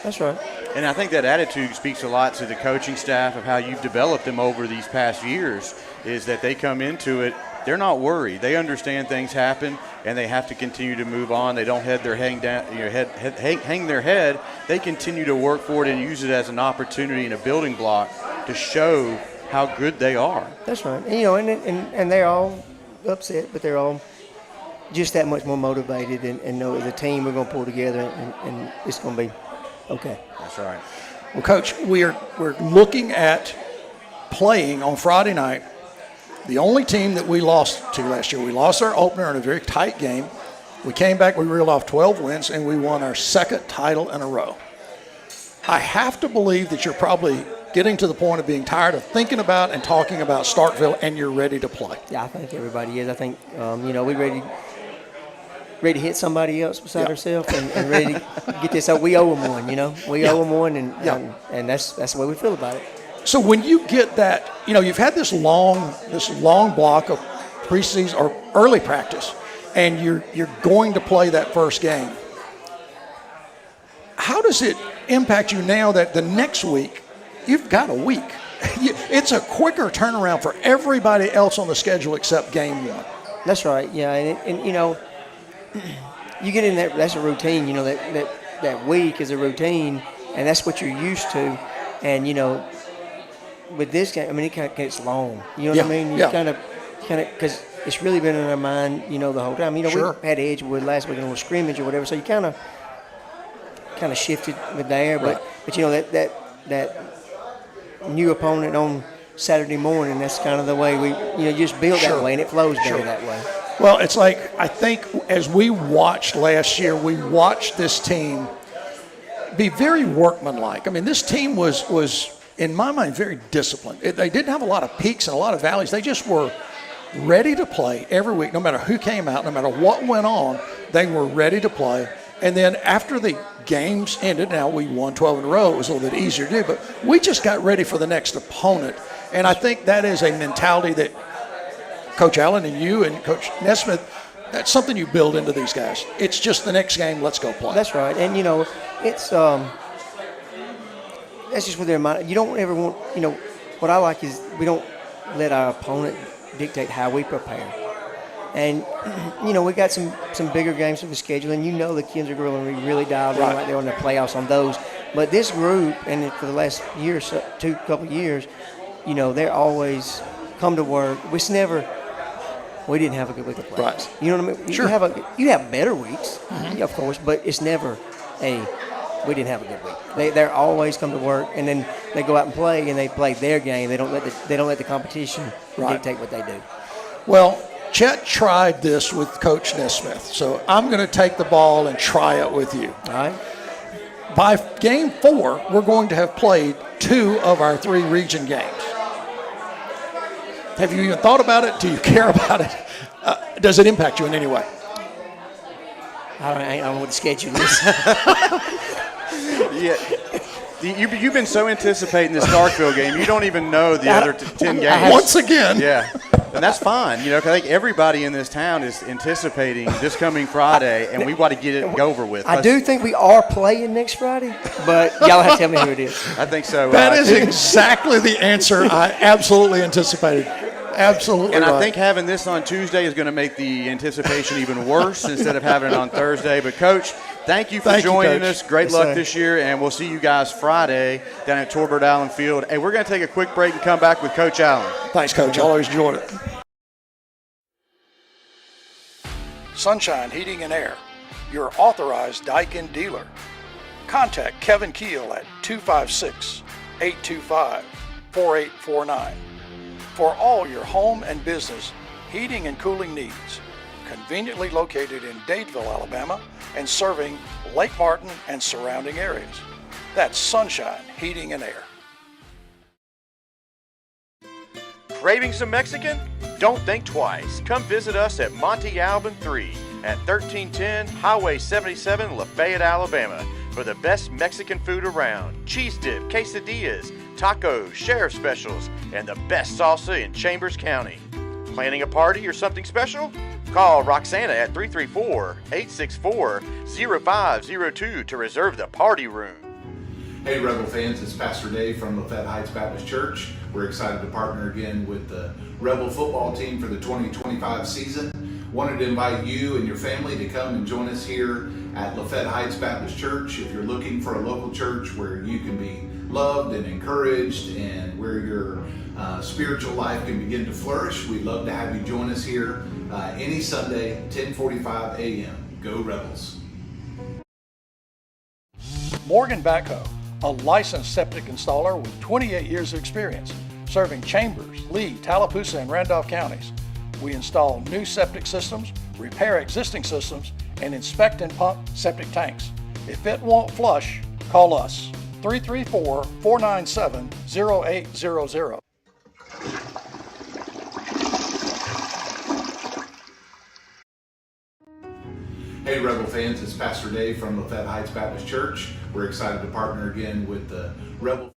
That's right. And I think that attitude speaks a lot to the coaching staff of how you've developed them over these past years, is that they come into it they're not worried. They understand things happen, and they have to continue to move on. They don't hang their head. They continue to work for it and use it as an opportunity and a building block to show how good they are. That's right. And, and they're all upset, but they're all just that much more motivated and know as a team we're going to pull together and it's going to be okay. That's right. Well, Coach, we're looking at playing on Friday night the only team that we lost to last year. We lost our opener in a very tight game. We came back, we reeled off 12 wins, and we won our second title in a row. I have to believe that you're probably getting to the point of being tired of thinking about and talking about Starkville, and you're ready to play. Yeah, I think everybody is. I think, we're ready to hit somebody else beside ourselves and ready to get this out. We owe them one, We owe them one, and that's the way we feel about it. So when you get that, you've had this long block of preseason or early practice, and you're going to play that first game. How does it impact you now that the next week you've got a week? It's a quicker turnaround for everybody else on the schedule except game one. That's right. Yeah, and you get in that's a routine. That week is a routine, and that's what you're used to. And with this game, it kind of gets long. You know what I mean? You kind of, because it's really been in our mind, the whole time. Sure. We had Edgewood last week in a little scrimmage or whatever, so you kind of shifted with there. Right. But that new opponent on Saturday morning, that's kind of the way we, just build that way, and it flows better that way. Well, it's like, I think as we watched last year, we watched this team be very workmanlike. I mean, this team was in my mind, very disciplined. They didn't have a lot of peaks and a lot of valleys. They just were ready to play every week, no matter who came out, no matter what went on, they were ready to play. And then after the games ended, now we won 12 in a row, it was a little bit easier to do, but we just got ready for the next opponent. And I think that is a mentality that Coach Allen and you and Coach Nesmith, that's something you build into these guys. It's just the next game, let's go play. That's right. And, it's that's just what their mind. You don't ever want, what I like is we don't let our opponent dictate how we prepare. And, we got some bigger games for the schedule, and the kids are going to be really dialed in right there on the playoffs on those. But this group, and for the last year or so, couple years, they're always come to work. We didn't have a good week of practice. Right. You know what I mean? Sure. You have better weeks, of course, but it's never we didn't have a good week. They're always come to work, and then they go out and play, and they play their game. They don't let the competition dictate what they do. Well, Chet tried this with Coach Nesmith, so I'm going to take the ball and try it with you. All right. By game 4, we're going to have played 2 of our 3 region games. Have you even thought about it? Do you care about it? Does it impact you in any way? I don't know what the schedule is. Yeah. You've been so anticipating this Starkville game, you don't even know the other 10 games. Once again. Yeah. And that's fine, 'cause I think everybody in this town is anticipating this coming Friday, and we want to get it over with. I do think we are playing next Friday, but y'all have to tell me who it is. I think so. That is exactly the answer I absolutely anticipated. Absolutely. And right. I think having this on Tuesday is going to make the anticipation even worse instead of having it on Thursday. But, Coach, thank you for joining us. Great luck this year, and we'll see you guys Friday down at Torbert Allen Field. And we're going to take a quick break and come back with Coach Allen. Thanks, Coach. I always enjoyed it. Sunshine Heating and Air, your authorized Daikin dealer. Contact Kevin Keel at 256-825-4849 for all your home and business heating and cooling needs. Conveniently located in Dadeville, Alabama, and serving Lake Martin and surrounding areas. That's Sunshine Heating and Air. Craving some Mexican? Don't think twice. Come visit us at Monte Alban 3 at 1310 Highway 77, Lafayette, Alabama for the best Mexican food around. Cheese dip, quesadillas, tacos, sheriff specials, and the best salsa in Chambers County. Planning a party or something special? Call Roxana at 334-864-0502 to reserve the party room. Hey Rebel fans, it's Pastor Dave from Lafayette Heights Baptist Church. We're excited to partner again with the Rebel football team for the 2025 season. Wanted to invite you and your family to come and join us here at Lafayette Heights Baptist Church. If you're looking for a local church where you can be loved and encouraged and where your spiritual life can begin to flourish, we'd love to have you join us here any Sunday, 10:45 a.m. Go Rebels. Morgan Backhoe, a licensed septic installer with 28 years of experience, serving Chambers, Lee, Tallapoosa, and Randolph counties. We install new septic systems, repair existing systems, and inspect and pump septic tanks. If it won't flush, call us, 334-497-0800. Hey Rebel fans, it's Pastor Dave from Lafayette Heights Baptist Church. We're excited to partner again with the Rebel.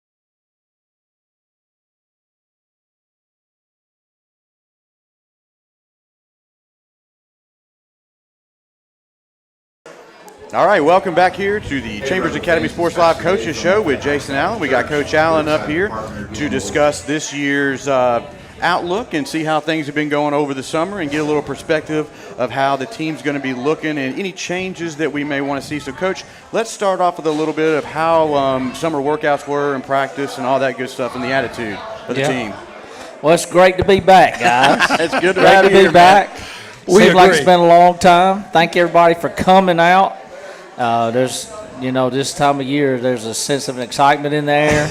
All right, welcome back here to the Chambers Academy Sports Live Coaches Show with Jason Allen. We got Coach Allen up here to discuss this year's outlook and see how things have been going over the summer and get a little perspective of how the team's going to be looking and any changes that we may want to see. So, Coach, let's start off with a little bit of how summer workouts were and practice and all that good stuff and the attitude of the team. Well, it's great to be back, guys. It's good Glad to be back. Seems like agree. it's been a long time. Thank everybody for coming out. There's, this time of year, there's a sense of excitement in the air.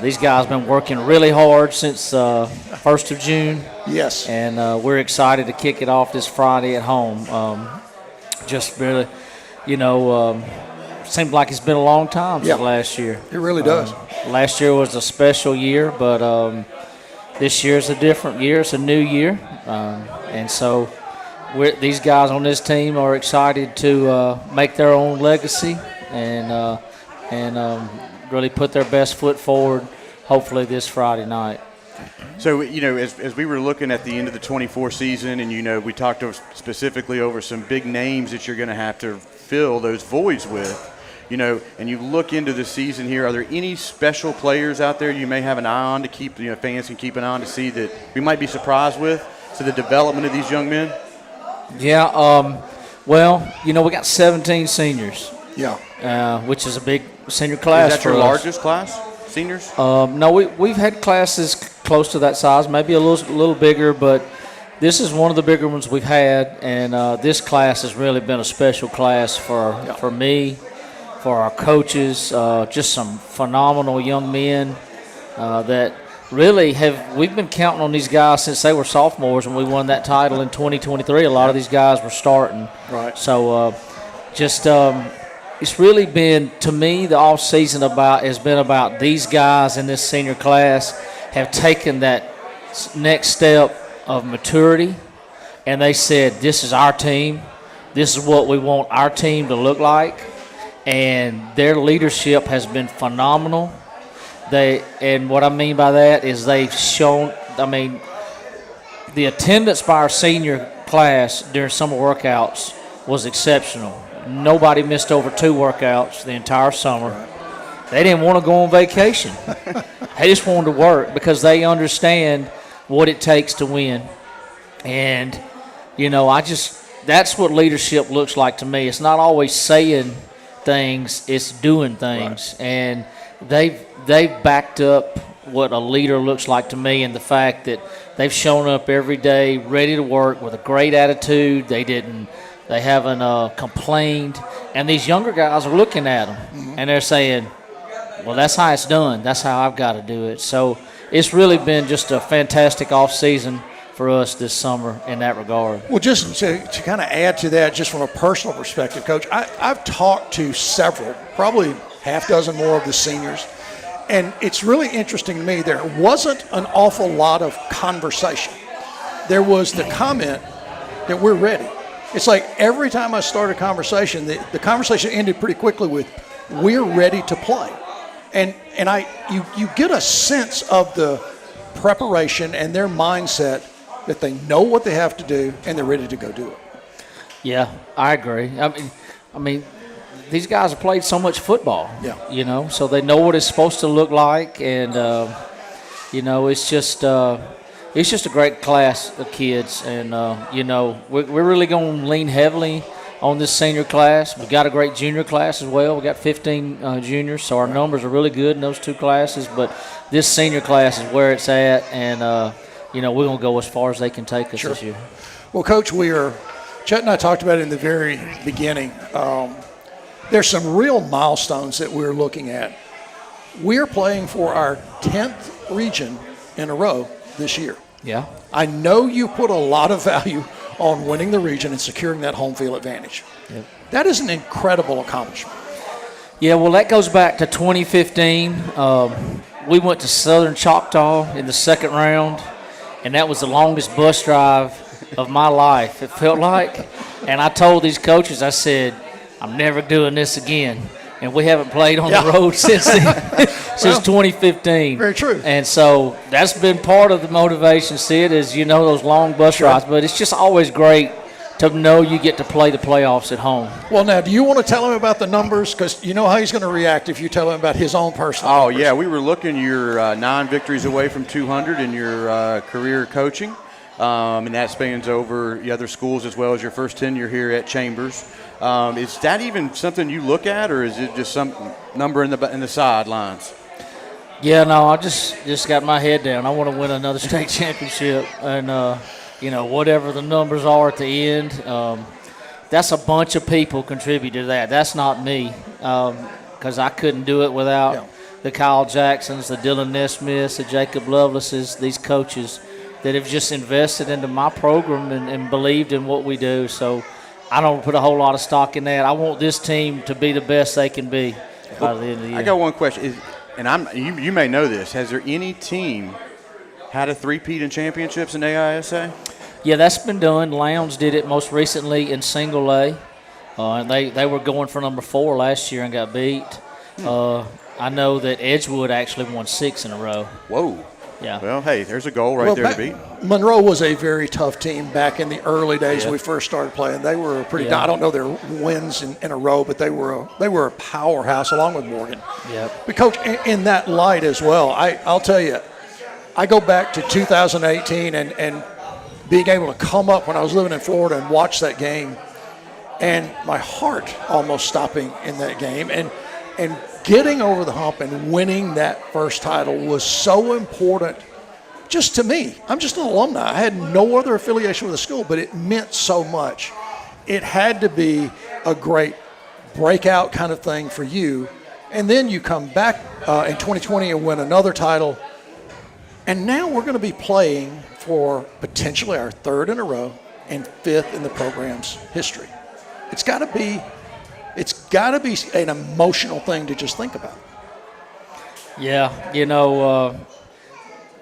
These guys have been working really hard since 1st of June. Yes. And we're excited to kick it off this Friday at home. Just really, seems like it's been a long time since last year. It really does. Last year was a special year, but this year is a different year. It's a new year. And so these guys on this team are excited to make their own legacy and really put their best foot forward, hopefully this Friday night. So, as we were looking at the end of the 24 season and, we talked specifically over some big names that you're going to have to fill those voids with, and you look into the season here, are there any special players out there you may have an eye on to keep, fans can keep an eye on to see that we might be surprised with to the development of these young men? Yeah, well, we got 17 seniors. Yeah. Which is a big senior class. Is that your largest class, seniors? No, we've had classes close to that size, maybe a little bigger, but this is one of the bigger ones we've had, and this class has really been a special class for me, for our coaches, just some phenomenal young men that really we've been counting on these guys since they were sophomores when we won that title in 2023. A lot of these guys were starting. Right. So it's really been, to me, the off season has been about these guys in this senior class have taken that next step of maturity, and they said, this is our team. This is what we want our team to look like. And their leadership has been phenomenal. And what I mean by that is they've shown, the attendance by our senior class during summer workouts was exceptional. Nobody missed over 2 workouts the entire summer. They didn't want to go on vacation. They just wanted to work because they understand what it takes to win. And, that's what leadership looks like to me. It's not always saying things, it's doing things. Right. And they've backed up what a leader looks like to me, and the fact that they've shown up every day ready to work with a great attitude. They haven't complained, and these younger guys are looking at them and they're saying, well, that's how it's done, that's how I've got to do it. So it's really been just a fantastic off season for us this summer in that regard. Well, just to kind of add to that, just from a personal perspective, Coach, I've talked to several, probably half dozen more of the seniors, and it's really interesting to me, there wasn't an awful lot of conversation. There was the comment that we're ready. It's like every time I start a conversation, the conversation ended pretty quickly with, we're ready to play. And you get a sense of the preparation and their mindset that they know what they have to do and they're ready to go do it. Yeah, I agree. I mean, these guys have played so much football. Yeah. So they know what it's supposed to look like, and You know, it's just a great class of kids, and you know, we're really going to lean heavily on this senior class. We got a great junior class as well. We got 15 juniors, so our numbers are really good in those two classes. But this senior class is where it's at, and you know, we're going to go as far as they can take us this year. Well, Coach, Chet and I talked about it in the very beginning. There's some real milestones that we're looking at. We're playing for our 10th region in a row this year. Yeah. I know you put a lot of value on winning the region and securing that home field advantage. Yep. That is an incredible accomplishment. Yeah, well, that goes back to 2015. We went to Southern Choctaw in the second round, and that was the longest bus drive of my life, it felt like. And I told these coaches, I said, I'm never doing this again. And we haven't played on the road since then, since 2015. Very true. And so that's been part of the motivation, Sid, is, you know, those long bus rides. But it's just always great to know you get to play the playoffs at home. Well, now, do you want to tell him about the numbers? Because you know how he's going to react if you tell him about his own personal numbers. Yeah, we were looking. You're 9 victories away from 200 in your career coaching. And that spans over the other schools as well as your first tenure here at Chambers. Is that even something you look at, or is it just some number in the sidelines? Yeah, no, I just got my head down. I want to win another state championship, and you know, whatever the numbers are at the end, that's a bunch of people contribute to that. That's not me, because I couldn't do it without the Kyle Jacksons, the Dylan Nesmiths, the Jacob Lovelaces, these coaches that have just invested into my program and believed in what we do. So I don't put a whole lot of stock in that. I want this team to be the best they can be by the end of the year. I got one question, you may know this. Has there any team had a three-peat in championships in AISA? Yeah, that's been done. Lowndes did it most recently in single A. And they were going for number 4 last year and got beat. I know that Edgewood actually won 6 in a row. Whoa. Yeah. Well, hey, there's a goal right there to beat. Monroe was a very tough team back in the early days when we first started playing. They were pretty. I don't know their wins in a row, but they were a powerhouse along with Morgan. Yep. But Coach, in that light as well, I'll tell you, I go back to 2018 and being able to come up when I was living in Florida and watch that game, and my heart almost stopping in that game, and getting over the hump and winning that first title was so important just to me. I'm just an alumni. I had no other affiliation with the school, but it meant so much. It had to be a great breakout kind of thing for you. And then you come back in 2020 and win another title. And now we're going to be playing for potentially our 3rd in a row and 5th in the program's history. It's got to be an emotional thing to just think about. Yeah, you know,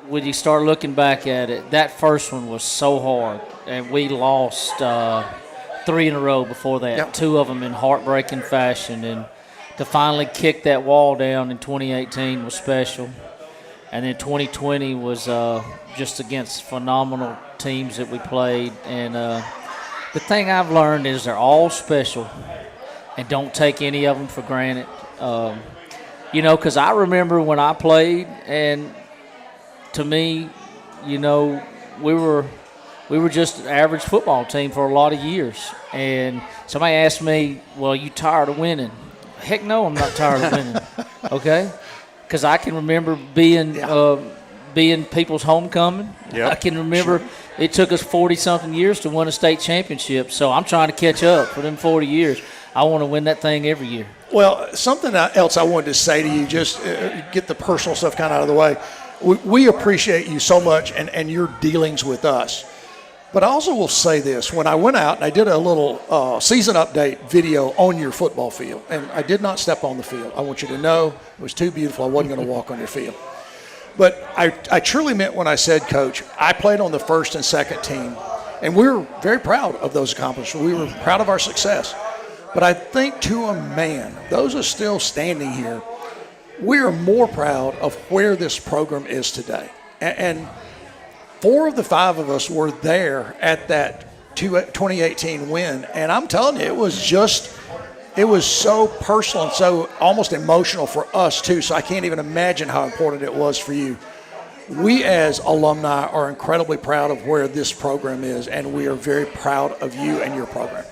when you start looking back at it, that first one was so hard, and we lost 3 in a row before that, Yep. 2 of them in heartbreaking fashion, and to finally kick that wall down in 2018 was special. And then 2020 was just against phenomenal teams that we played, and the thing I've learned is they're all special. And don't take any of them for granted. You know, because I remember when I played, and to me, you know, we were just an average football team for a lot of years. And somebody asked me, well, you tired of winning? Heck no, I'm not tired of winning, okay? Because I can remember being people's homecoming. Yep. I can remember it took us 40-something years to win a state championship, so I'm trying to catch up for them 40 years. I want to win that thing every year. Well, something else I wanted to say to you, just get the personal stuff kind of out of the way. We appreciate you so much and your dealings with us. But I also will say this. When I went out and I did a little season update video on your football field, and I did not step on the field. I want you to know it was too beautiful. I wasn't going to walk on your field. But I truly meant when I said, Coach, I played on the first and second team, and we were very proud of those accomplishments. We were proud of our success. But I think to a man, those are still standing here, we are more proud of where this program is today. And 4 of the 5 of us were there at that 2018 win. And I'm telling you, it was so personal and so almost emotional for us too. So I can't even imagine how important it was for you. we as alumni are incredibly proud of where this program is, and we are very proud of you and your program.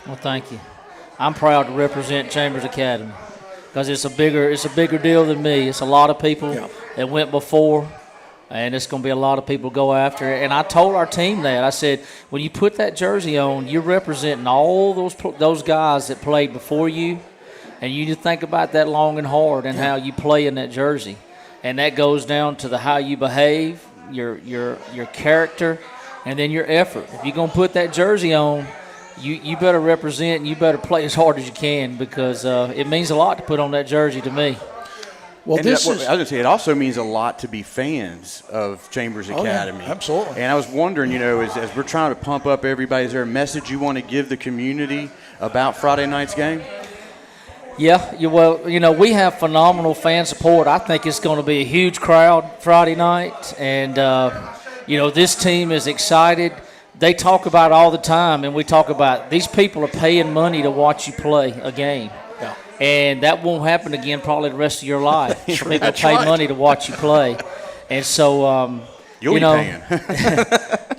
Well, thank you. I'm proud to represent Chambers Academy because it's a bigger deal than me. It's a lot of people that went before, and it's going to be a lot of people go after it. And I told our team that. I said, when you put that jersey on, you're representing all those guys that played before you, and you just think about that long and hard and how you play in that jersey. And that goes down to how you behave, your character, and then your effort. If you're going to put that jersey on, you better represent and you better play as hard as you can because it means a lot to put on that jersey to me. Well, I was going to say, it also means a lot to be fans of Chambers Academy. Yeah, absolutely. And I was wondering, as we're trying to pump up everybody, is there a message you want to give the community about Friday night's game? Yeah, we have phenomenal fan support. I think it's going to be a huge crowd Friday night. And, this team is excited. They talk about it all the time, and we talk about these people are paying money to watch you play a game. Yeah. And that won't happen again probably the rest of your life. People pay money to watch you play. And so, You'll be paying.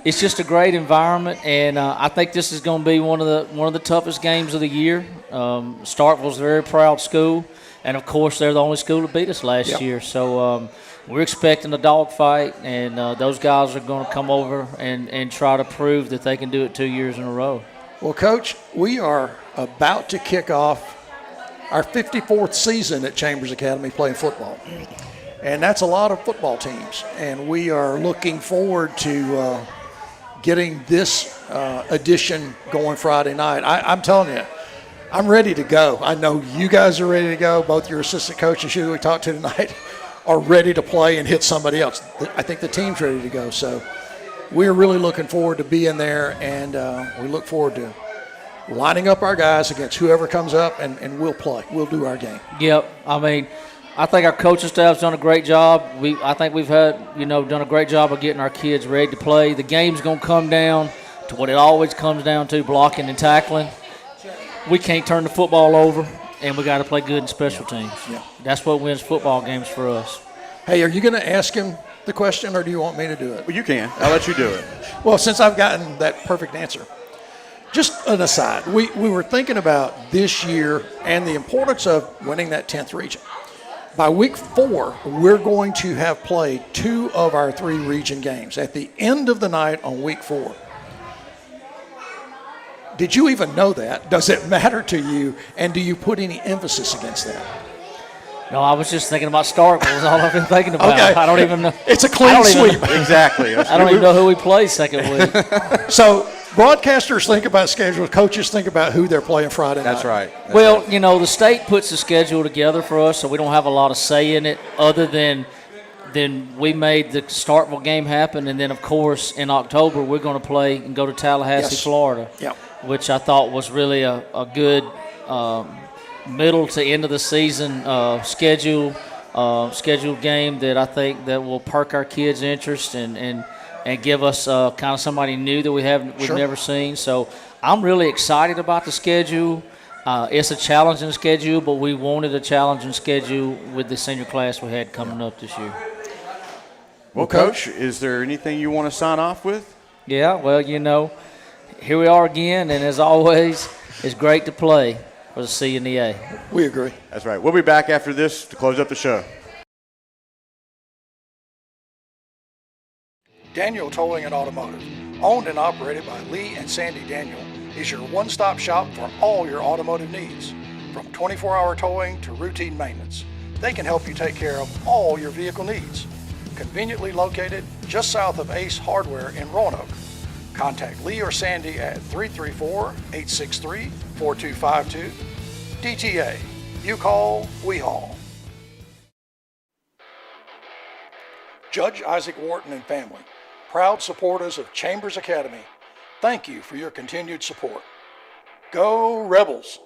it's just a great environment, and I think this is going to be one of the toughest games of the year. Starkville's a very proud school, and of course they're the only school to beat us last year. So we're expecting a dogfight, and those guys are going to come over and try to prove that they can do it 2 years in a row. Well, Coach, we are about to kick off our 54th season at Chambers Academy playing football. And that's a lot of football teams. And we are looking forward to getting this edition going Friday night. I'm telling you, I'm ready to go. I know you guys are ready to go. Both your assistant coaches who we talked to tonight are ready to play and hit somebody else. I think the team's ready to go. So we're really looking forward to being there, and we look forward to lining up our guys against whoever comes up, and we'll play. We'll do our game. Yep. I think our coaching staff's done a great job. I think we've done a great job of getting our kids ready to play. The game's going to come down to what it always comes down to, blocking and tackling. We can't turn the football over, and we got to play good in special teams. Yeah. That's what wins football games for us. Hey, are you going to ask him the question, or do you want me to do it? Well, you can. I'll let you do it. Well, since I've gotten that perfect answer. Just an aside, we were thinking about this year and the importance of winning that 10th region. By week 4, we're going to have played 2 of our 3 region games at the end of the night on week 4. Did you even know that? Does it matter to you? And do you put any emphasis against that? No, I was just thinking about Starkville. That's all I've been thinking about. Okay. I don't even know. It's a clean sweep. Exactly. I don't even know who we play second week. So broadcasters think about schedules. Coaches think about who they're playing Friday night. That's right. Well, the state puts the schedule together for us, so we don't have a lot of say in it other than we made the Starkville game happen. And then, of course, in October, we're going to play and go to Tallahassee, Florida, which I thought was really a good middle to end of the season scheduled game that I think that will perk our kids' interest and give us kind of somebody new that we've never seen. So I'm really excited about the schedule. It's a challenging schedule, but we wanted a challenging schedule with the senior class we had coming up this year. Well, Coach, is there anything you want to sign off with? Yeah, well, here we are again, and as always, it's great to play for the C and the A. We agree. That's right. We'll be back after this to close up the show. Daniel Towing and Automotive, owned and operated by Lee and Sandy Daniel, is your one-stop shop for all your automotive needs. From 24-hour towing to routine maintenance, they can help you take care of all your vehicle needs. Conveniently located just south of Ace Hardware in Roanoke. Contact Lee or Sandy at 334-863-4252. DTA, you call, we haul. Judge Isaac Wharton and family, proud supporters of Chambers Academy, thank you for your continued support. Go Rebels!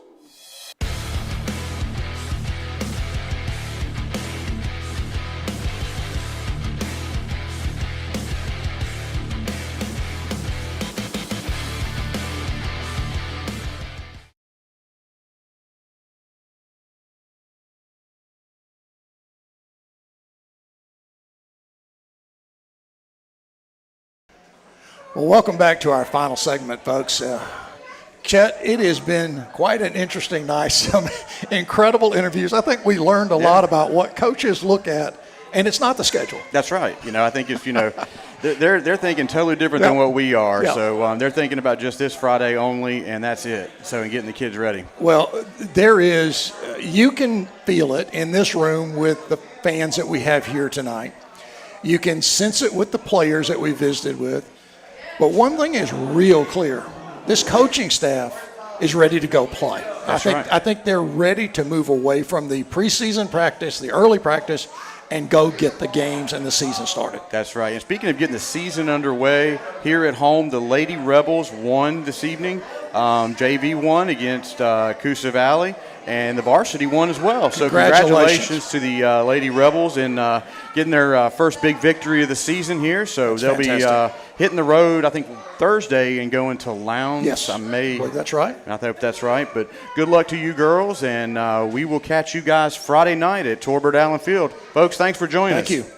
Well, welcome back to our final segment, folks. Chet, it has been quite an interesting night. Some incredible interviews. I think we learned a lot about what coaches look at, and it's not the schedule. That's right. I think it's, they're thinking totally different than what we are. Yeah. So they're thinking about just this Friday only, and that's it. So and getting the kids ready. Well, there is, you can feel it in this room with the fans that we have here tonight. You can sense it with the players that we visited with. But one thing is real clear. This coaching staff is ready to go play. I think they're ready to move away from the preseason practice, the early practice, and go get the games and the season started. That's right. And speaking of getting the season underway, here at home, the Lady Rebels won this evening. JV won against Coosa Valley, and the varsity won as well. So congratulations to the Lady Rebels in getting their first big victory of the season here. So they'll be hitting the road, I think, Thursday and going to Lowndes. Yes, I believe that's right. I hope that's right. But good luck to you girls, and we will catch you guys Friday night at Torbert Allen Field. Folks, thanks for joining us. Thank you.